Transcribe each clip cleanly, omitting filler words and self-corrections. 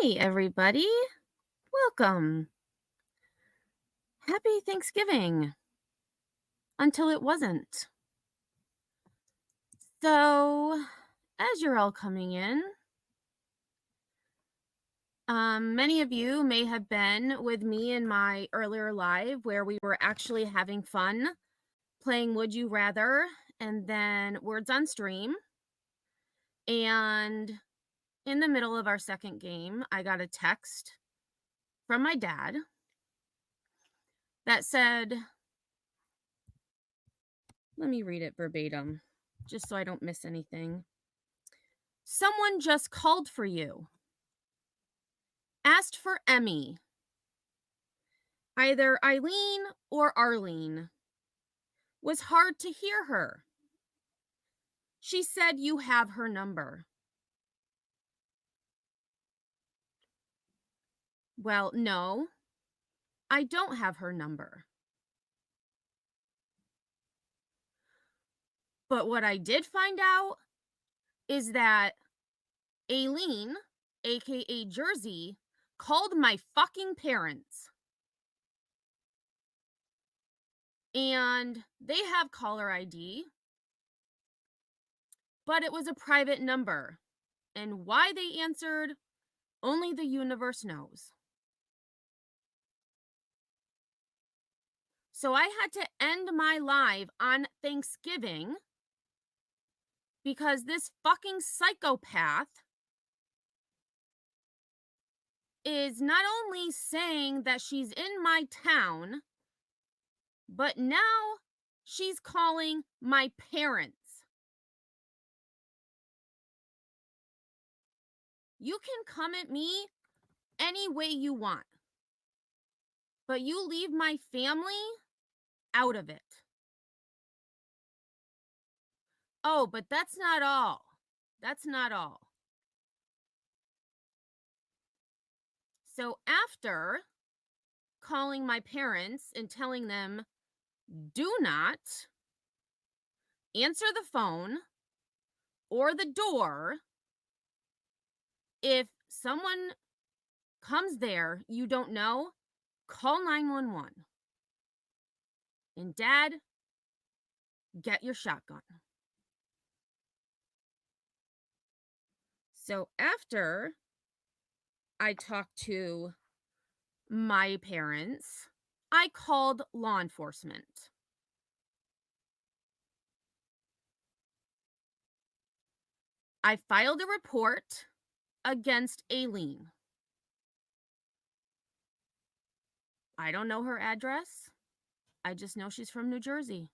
Hey, everybody. Welcome. Happy Thanksgiving until it wasn't. So, as you're all coming in, many of you may have been with me in my earlier live where we were actually having fun playing Would You Rather and then Words on Stream. And in the middle of our second game, I got a text from my dad that said, let me read it verbatim just so I don't miss anything. Someone just called for you. Asked for Emmy. Either Eileen or Arlene. Was hard to hear her. She said you have her number. Well, no, I don't have her number. But what I did find out is that Aileen, aka Jersey, called my fucking parents. And they have caller ID, but it was a private number. And why they answered, only the universe knows. So I had to end my live on Thanksgiving because this fucking psychopath is not only saying that she's in my town, but now she's calling my parents. You can come at me any way you want, but you leave my family out of it. Oh, but that's not all. That's not all. So after calling my parents and telling them, do not answer the phone or the door if someone comes there you don't know, call 911. And Dad, get your shotgun. So after I talked to my parents, I called law enforcement. I filed a report against Aileen. I don't know her address. I just know she's from New Jersey.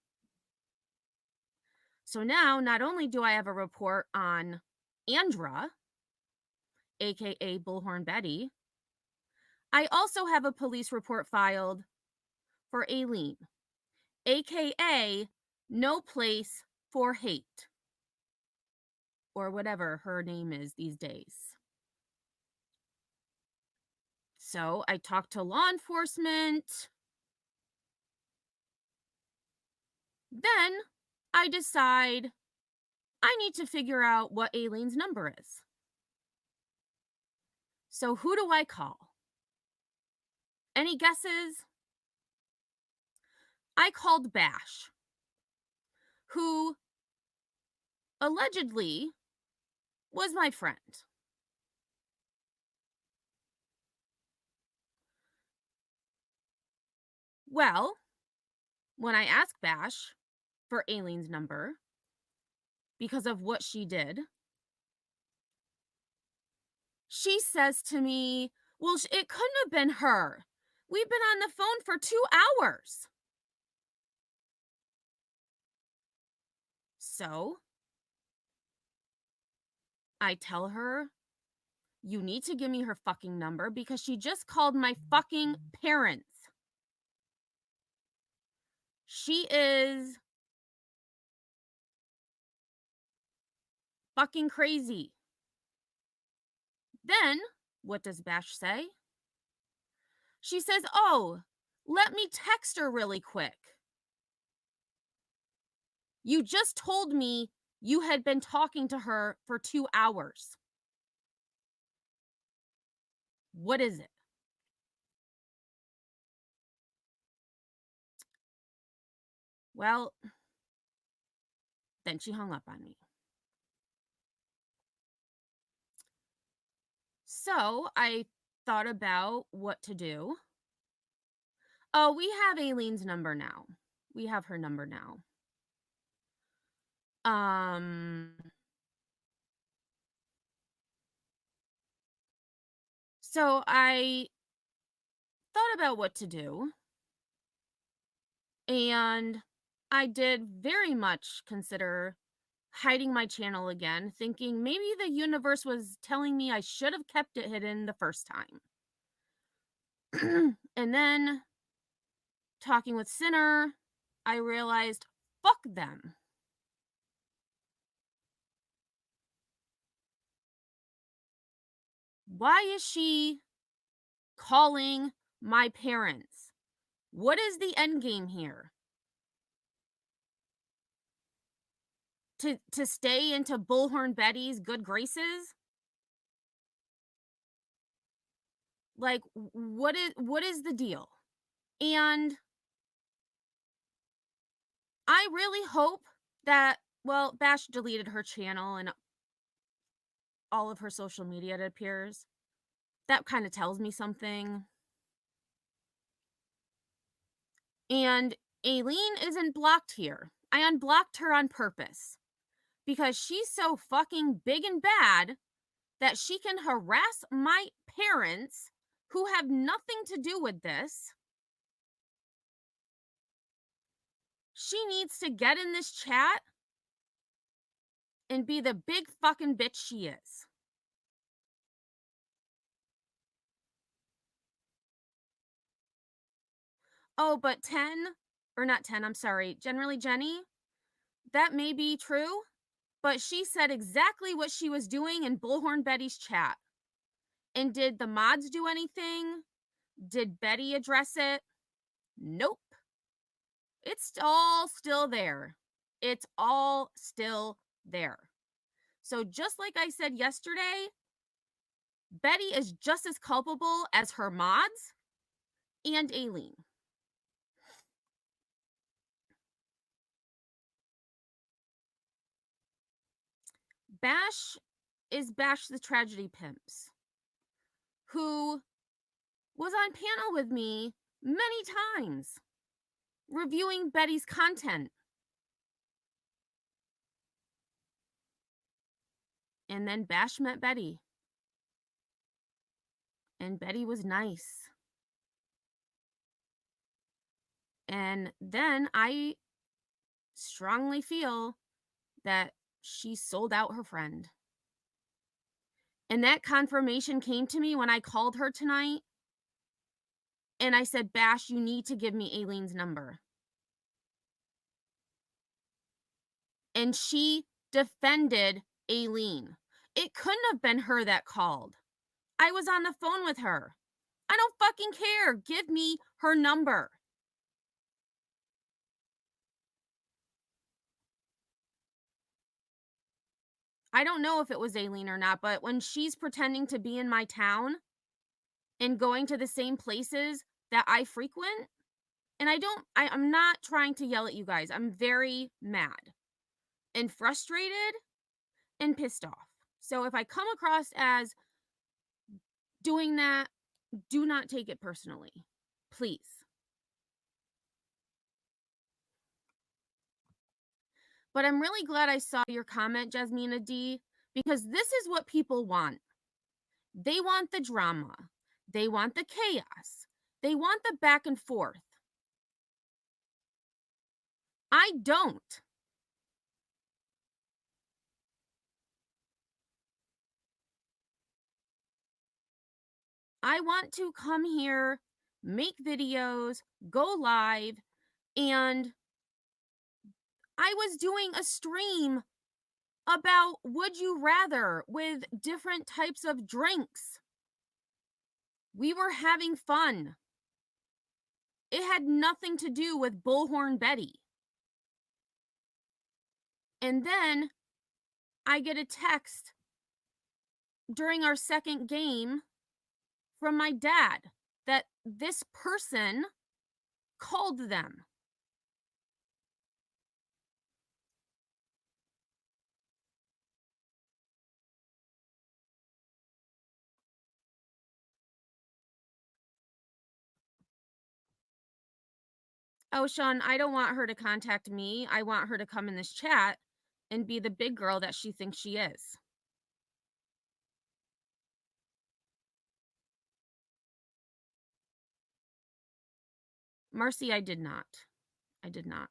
So now, not only do I have a report on Andra, aka Bullhorn Betty, I also have a police report filed for Aileen, aka No Place for Hate, or whatever her name is these days. So I talked to law enforcement. Then I decide I need to figure out what Aileen's number is. So who do I call? Any guesses? I called Bash, who allegedly was my friend. Well, when I asked Bash for Aileen's number because of what she did, she says to me, well, it couldn't have been her. We've been on the phone for 2 hours. So I tell her, you need to give me her fucking number because she just called my fucking parents. She is fucking crazy. Then, what does Bash say? She says, oh, let me text her really quick. You just told me you had been talking to her for 2 hours. What is it? Well, then she hung up on me. So I thought about what to do. Oh, we have Aileen's number now. We have her number now. Um, so I thought about what to do, and I did very much consider hiding my channel again, thinking maybe the universe was telling me I should have kept it hidden the first time. And then talking with Sinner, I realized fuck them. Why is she calling my parents? What is the end game here? To stay into Bullhorn Betty's good graces? Like what is the deal? And I really hope that, well, Bash deleted her channel and all of her social media, it appears. That kind of tells me something. And Aileen isn't blocked here. I unblocked her on purpose because she's so fucking big and bad that she can harass my parents who have nothing to do with this. She needs to get in this chat and be the big fucking bitch she is. Oh, but 10, or not 10, I'm sorry, generally Jenny, that may be true, but she said exactly what she was doing in Bullhorn Betty's chat. And did the mods do anything? Did Betty address it? Nope. It's all still there. It's all still there. So, just like I said yesterday, Betty is just as culpable as her mods and Aileen. Bash is Bash the Tragedy Pimps, who was on panel with me many times reviewing Betty's content. And then Bash met Betty. And Betty was nice. And then I strongly feel that she sold out her friend. And that confirmation came to me when I called her tonight. And I said, Bash, you need to give me Aileen's number. And she defended Aileen. It couldn't have been her that called. I was on the phone with her. I don't fucking care. Give me her number. I don't know if it was Aileen or not, but when she's pretending to be in my town and going to the same places that I frequent, and I'm not trying to yell at you guys. I'm very mad and frustrated and pissed off. So if I come across as doing that, do not take it personally. Please. But I'm really glad I saw your comment, Jasmina D, because this is what people want. They want the drama. They want the chaos. They want the back and forth. I don't. I want to come here, make videos, go live, and I was doing a stream about would you rather with different types of drinks. We were having fun. It had nothing to do with Bullhorn Betty. And then I get a text during our second game from my dad that this person called them. Oh, Sean, I don't want her to contact me. I want her to come in this chat and be the big girl that she thinks she is. Marcy, I did not. I did not.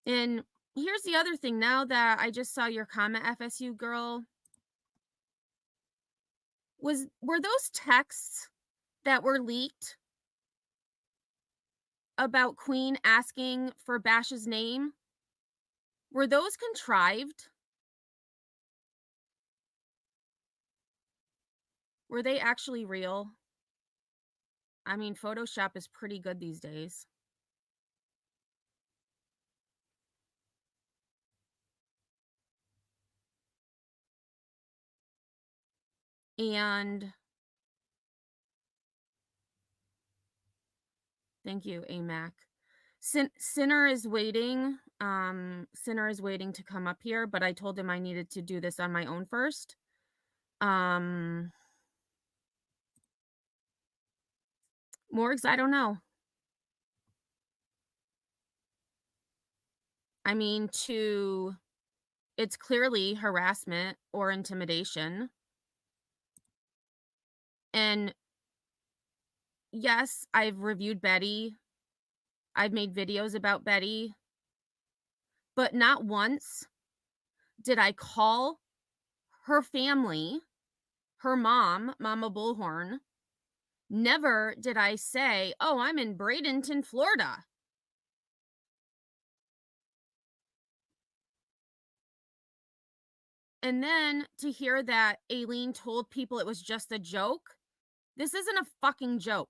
And here's the other thing, now that I just saw your comment, FSU girl, were those texts that were leaked about Queen asking for Bash's name, were those contrived? Were they actually real? I mean, Photoshop is pretty good these days. And thank you, AMAC. Sinner is waiting. Sinner is waiting to come up here, but I told him I needed to do this on my own first. Morgs, I don't know. I mean, it's clearly harassment or intimidation. And yes, I've reviewed Betty. I've made videos about Betty. But not once did I call her family, her mom, Mama Bullhorn. Never did I say, "Oh, I'm in Bradenton, Florida." And then to hear that Aileen told people it was just a joke, this isn't a fucking joke.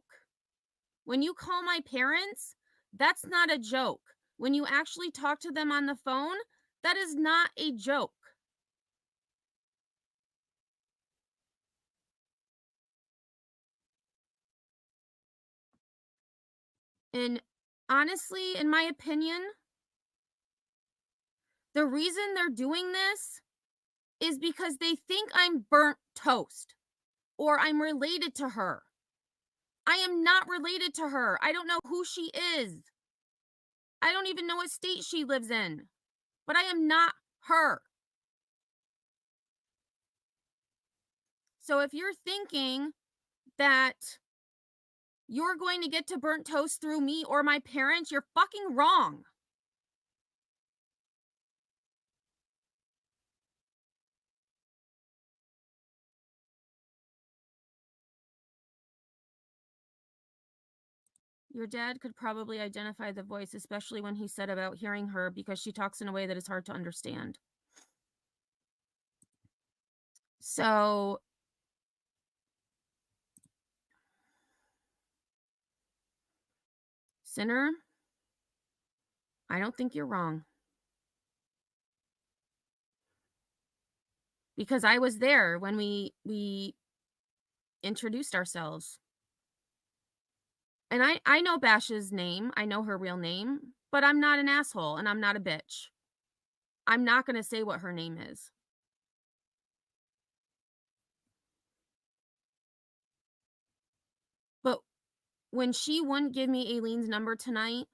When you call my parents, that's not a joke. When you actually talk to them on the phone, that is not a joke. And honestly, in my opinion, the reason they're doing this is because they think I'm burnt toast or I'm related to her. I am not related to her. I don't know who she is. I don't even know what state she lives in. But I am not her. So if you're thinking that you're going to get to burnt toast through me or my parents, you're fucking wrong. Your dad could probably identify the voice, especially when he said about hearing her, because she talks in a way that is hard to understand. So, Sinner, I don't think you're wrong. Because I was there when we introduced ourselves. And I know Bash's name. I know her real name, but I'm not an asshole and I'm not a bitch. I'm not going to say what her name is. But when she wouldn't give me Aileen's number tonight,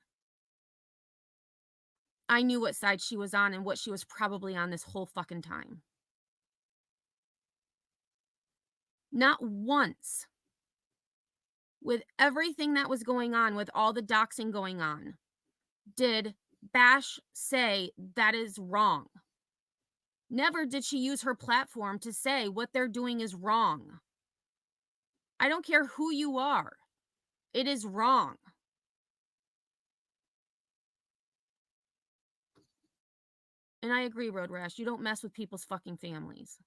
I knew what side she was on and what she was probably on this whole fucking time. Not once, with everything that was going on, with all the doxing going on, did Bash say that is wrong. Never did she use her platform to say what they're doing is wrong. I don't care who you are. It is wrong. And I agree, Road Rash. You don't mess with people's fucking families.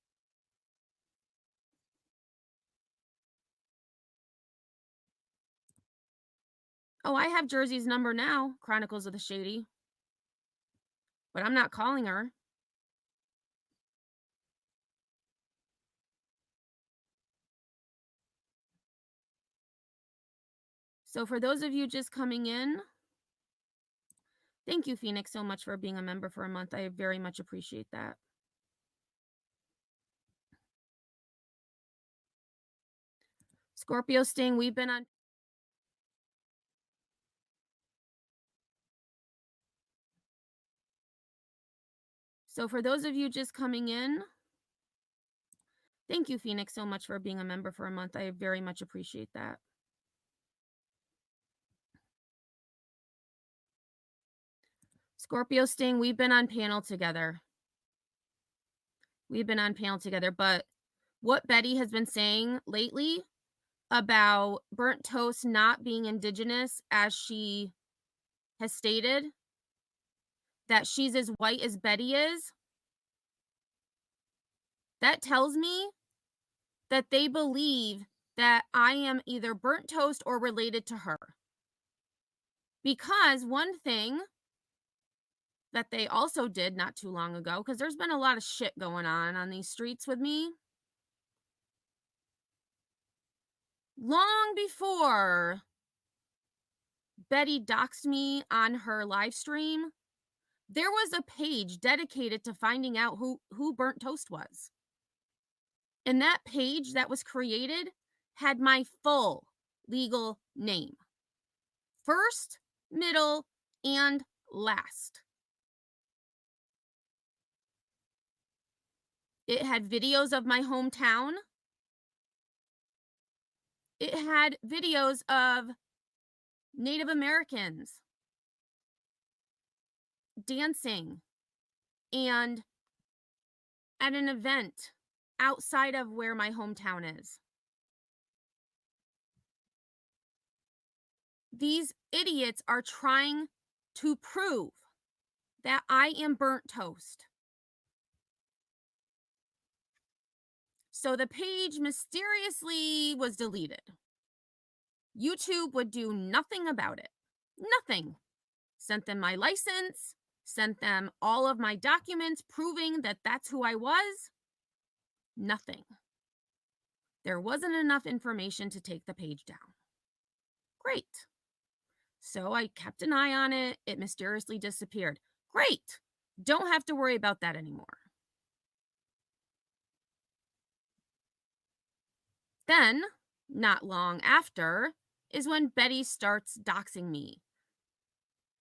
Oh, I have Jersey's number now, Chronicles of the Shady, but I'm not calling her. So for those of you just coming in, thank you, Phoenix, so much for being a member for a month. I very much appreciate that. Scorpio Sting, we've been on. So for those of you just coming in, thank you, Phoenix, so much for being a member for a month. I very much appreciate that. Scorpio Sting, we've been on panel together. But what Betty has been saying lately about burnt toast not being indigenous, as she has stated, that she's as white as Betty is, that tells me that they believe that I am either burnt toast or related to her. Because one thing that they also did not too long ago, because there's been a lot of shit going on these streets with me, long before Betty doxed me on her live stream, there was a page dedicated to finding out who burnt toast was. And that page that was created had my full legal name. First, middle, and last. It had videos of my hometown. It had videos of Native Americans dancing and at an event outside of where my hometown is. These idiots are trying to prove that I am burnt toast. So the page mysteriously was deleted. YouTube would do nothing about it. Nothing. Sent them my license, sent them all of my documents proving that that's who I was. Nothing. There wasn't enough information to take the page down. Great. So I kept an eye on it. It mysteriously disappeared. Great. Don't have to worry about that anymore. Then, not long after, is when Betty starts doxing me.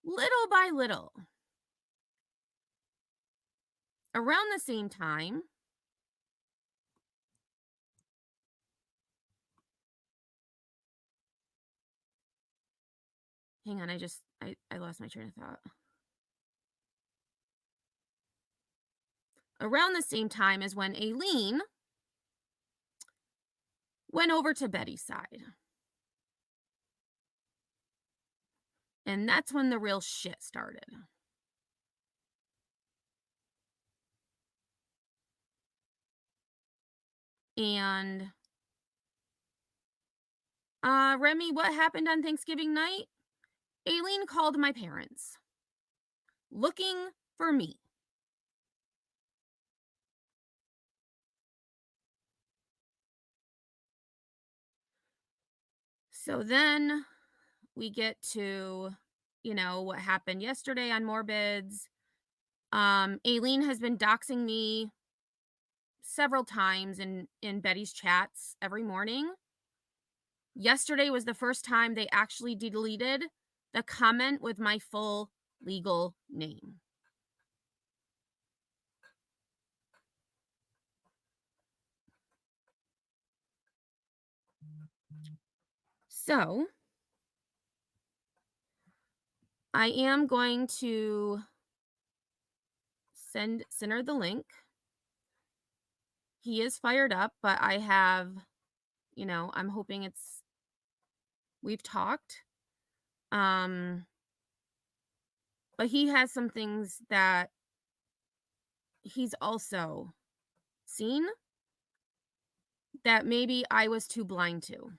Little by little. Around the same time, hang on, I lost my train of thought. Around the same time is when Aileen went over to Betty's side. And that's when the real shit started. And Remy, what happened on Thanksgiving night? Aileen called my parents looking for me. So then we get to, what happened yesterday on Morbids. Aileen has been doxing me several times in Betty's chats every morning. Yesterday was the first time they actually deleted the comment with my full legal name. So I am going to send her the link. He is fired up, but I have, I'm hoping we've talked. But he has some things that he's also seen that maybe I was too blind to.